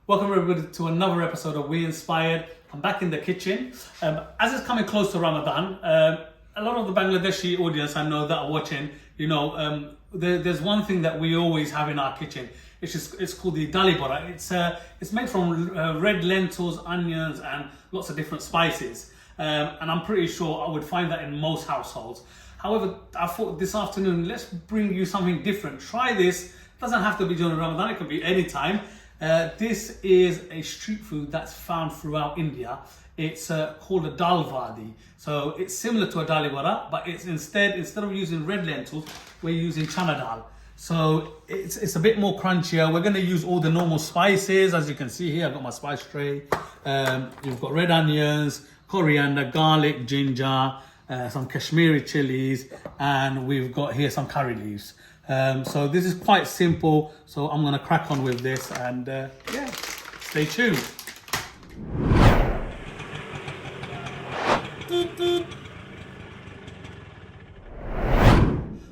Welcome everybody to another episode of We Inspired. I'm back in the kitchen. As it's coming close to Ramadan, a lot of the Bangladeshi audience I know that are watching, there's one thing that we always have in our kitchen. It's called the Dal Vada. It's made from red lentils, onions, and lots of different spices. And I'm pretty sure I would find that in most households. However, I thought this afternoon, let's bring you something different. Try this. It doesn't have to be during Ramadan, it could be any time. This is a street food that's found throughout India. It's called a Dal Vada. So it's similar to a Dal Vada, but it's instead of using red lentils, we're using Chana Dal. So it's a bit more crunchier. We're going to use all the normal spices. As you can see here, I've got my spice tray. You've got red onions, coriander, garlic, ginger, some Kashmiri chilies, and we've got here some curry leaves. So this is quite simple. So I'm going to crack on with this and stay tuned.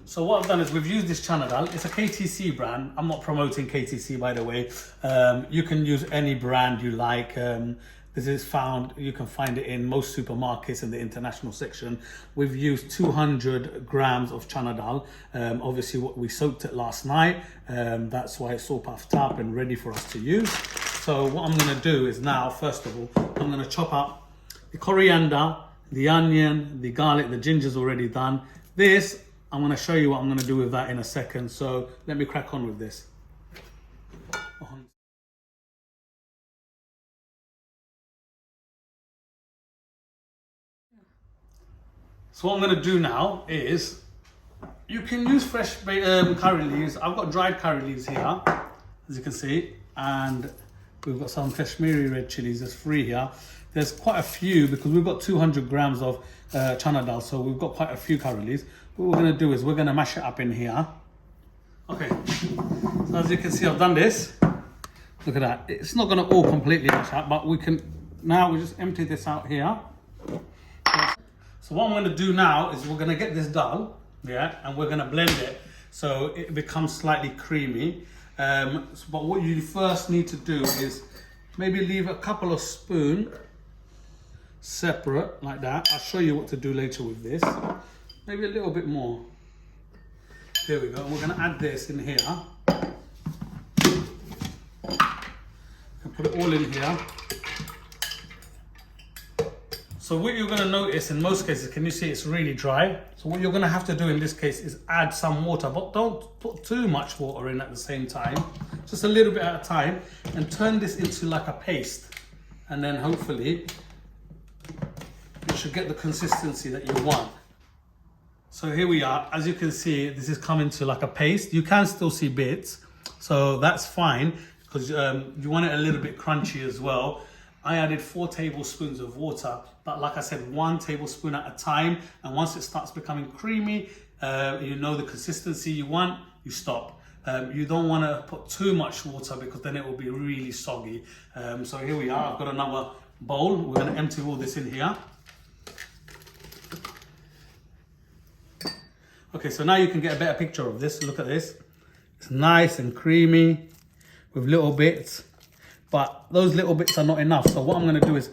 So what I've done is we've used this Chana Dal. It's a KTC brand. I'm not promoting KTC, by the way. You can use any brand you like. This is found, you can find it in most supermarkets in the international section. We've used 200 grams of Chana Dal. Obviously, we soaked it last night. That's why it's all puffed up and ready for us to use. So what I'm gonna do is now, first of all, I'm gonna chop up the coriander, the onion, the garlic, the ginger's already done. This, I'm gonna show you what I'm gonna do with that in a second. So let me crack on with this. So what I'm going to do now is, you can use fresh curry leaves. I've got dried curry leaves here, as you can see, and we've got some Kashmiri red chilies. There's 3 here. There's quite a few because we've got 200 grams of Chana Dal, so we've got quite a few curry leaves. What we're going to do is we're going to mash it up in here. Okay, so as you can see, I've done this. Look at that. It's not going to all completely mash up, but we just empty this out here. So what I'm going to do now is we're going to get this dal, and we're going to blend it so it becomes slightly creamy. But what you first need to do is maybe leave a couple of spoons separate like that. I'll show you what to do later with this. Maybe a little bit more. There we go. We're going to add this in here. And put it all in here. So what you're going to notice in most cases, can you see it's really dry? So what you're going to have to do in this case is add some water, but don't put too much water in at the same time. Just a little bit at a time, and turn this into like a paste. And then hopefully you should get the consistency that you want. So here we are. As you can see, this is coming to like a paste. You can still see bits, so that's fine because you want it a little bit crunchy as well. I added 4 tablespoons of water, but like I said, 1 tablespoon at a time. And once it starts becoming creamy, you know the consistency you want, you stop. You don't want to put too much water because then it will be really soggy. So here we are, I've got another bowl. We're going to empty all this in here. Okay, so now you can get a better picture of this. Look at this. It's nice and creamy with little bits. But those little bits are not enough. So what I'm going to do is,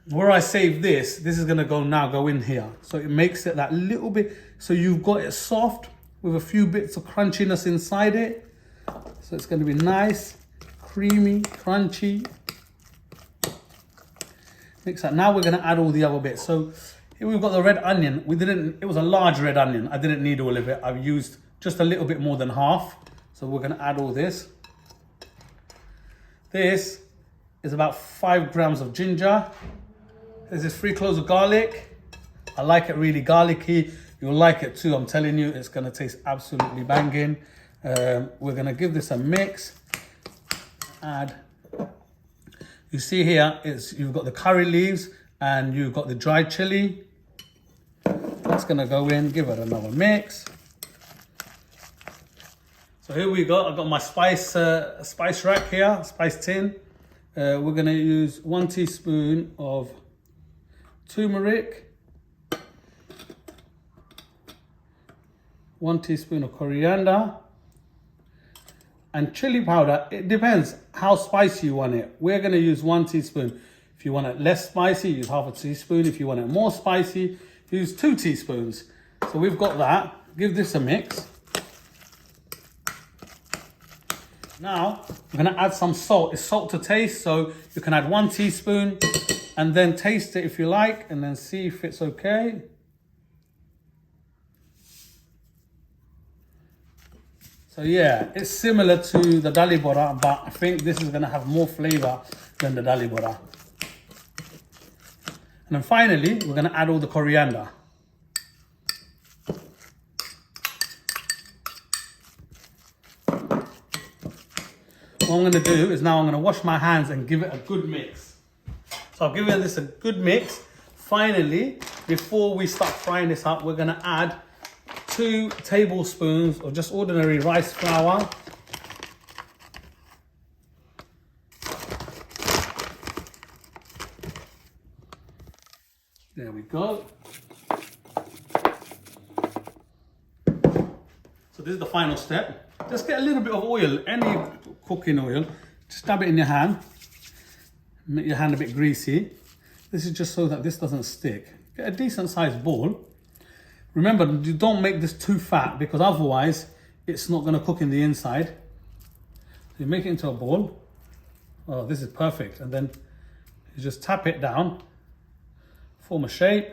where I save this is going to go in here. So it makes it that little bit, so you've got it soft with a few bits of crunchiness inside it. So it's going to be nice, creamy, crunchy. Mix that. Now we're going to add all the other bits. So here we've got the red onion. It was a large red onion. I didn't need all of it. I've used just a little bit more than half. So we're going to add all this. This is about 5 grams of ginger. This is 3 cloves of garlic. I like it really garlicky. You'll like it too, I'm telling you. It's gonna taste absolutely banging. We're gonna give this a mix. You see here, you've got the curry leaves and you've got the dried chili. That's gonna go in, give it another mix. So here we go. I've got my spice rack here, spice tin. We're going to use 1 teaspoon of turmeric, 1 teaspoon of coriander, And chili powder, it depends how spicy you want it. We're gonna use 1 teaspoon. If you want it less spicy, use half a teaspoon. If you want it more spicy, use 2 teaspoons. So we've got that. Give this a mix. Now, we're gonna add some salt. It's salt to taste, so you can add 1 teaspoon and then taste it if you like, and then see if it's okay. So yeah, it's similar to the Dal Vada, but I think this is gonna have more flavor than the Dal Vada. And then finally, we're gonna add all the coriander. What I'm gonna do is now I'm gonna wash my hands and give it a good mix. So I'll give this a good mix. Finally, before we start frying this up, we're gonna add 2 tablespoons of just ordinary rice flour. There we go. So this is the final step. Just get a little bit of oil, any cooking oil. Just dab it in your hand. Make your hand a bit greasy. This is just so that this doesn't stick. Get a decent sized ball. Remember, you don't make this too fat because otherwise it's not gonna cook in the inside. So you make it into a ball. Oh, this is perfect. And then you just tap it down, form a shape,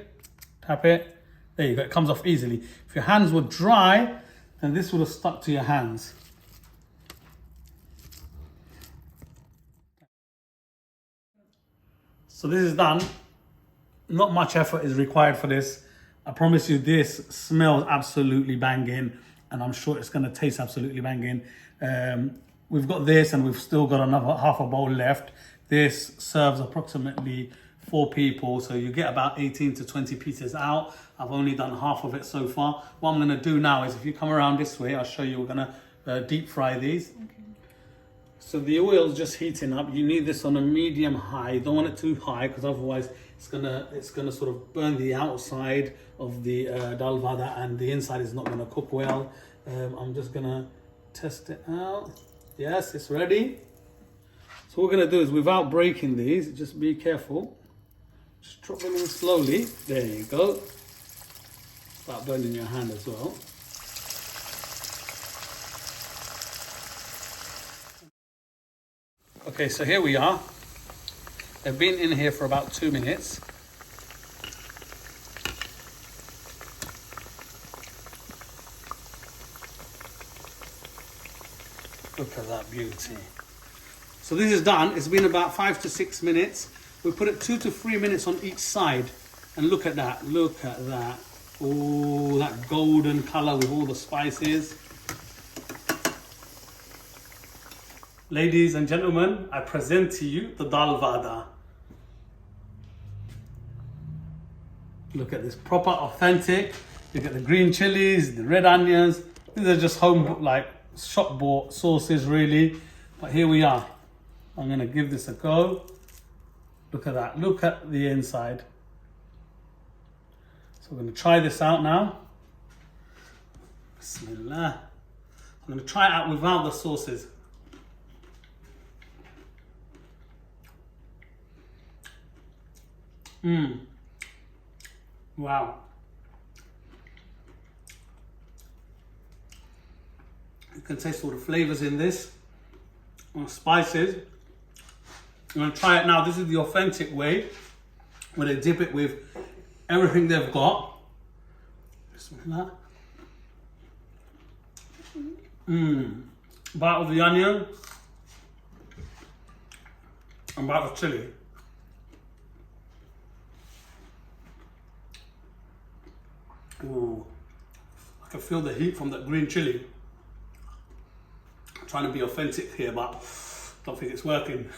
tap it. There you go, it comes off easily. If your hands were dry, then this would have stuck to your hands. So this is done. Not much effort is required for this. I promise you this smells absolutely banging, and I'm sure it's gonna taste absolutely banging. We've got this and we've still got another half a bowl left. This serves approximately 4 people, so you get about 18 to 20 pieces out. I've only done half of it so far. What I'm gonna do now is if you come around this way, I'll show you, we're gonna deep fry these. Okay. So the oil's just heating up. You need this on a medium high. You don't want it too high because otherwise it's gonna sort of burn the outside of the Dal Vada and the inside is not gonna cook well. I'm just gonna test it out. Yes, it's ready. So what we're gonna do is, without breaking these, just be careful. Just drop them in slowly. There you go. Start burning your hand as well. Okay, so here we are. They've been in here for about 2 minutes. Look at that beauty. So this is done. It's been about 5 to 6 minutes. We put it 2 to 3 minutes on each side. And look at that, look at that. Oh, that golden color with all the spices. Ladies and gentlemen, I present to you the Dal Vada. Look at this, proper, authentic. You get the green chilies, the red onions. These are just home, like shop bought sauces really. But here we are. I'm gonna give this a go. Look at that, look at the inside. So we're gonna try this out now. Bismillah. I'm gonna try it out without the sauces. Wow. You can taste all the flavors in this. Spices. I'm gonna try it now. This is the authentic way, where they dip it with everything they've got. Bismillah. Bite of the onion and bite of chili. Ooh, I can feel the heat from that green chili. I'm trying to be authentic here, but don't think it's working.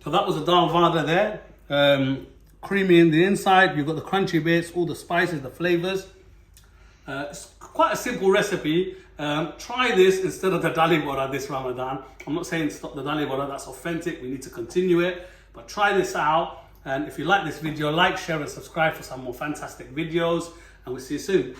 So that was a Dal Vada there. Creamy in the inside, you've got the crunchy bits, all the spices, the flavors. It's quite a simple recipe. Try this instead of the Dal Vada this Ramadan. I'm not saying stop the Dal Vada, that's authentic, we need to continue it. But try this out. And if you like this video, like, share and subscribe for some more fantastic videos. And we'll see you soon.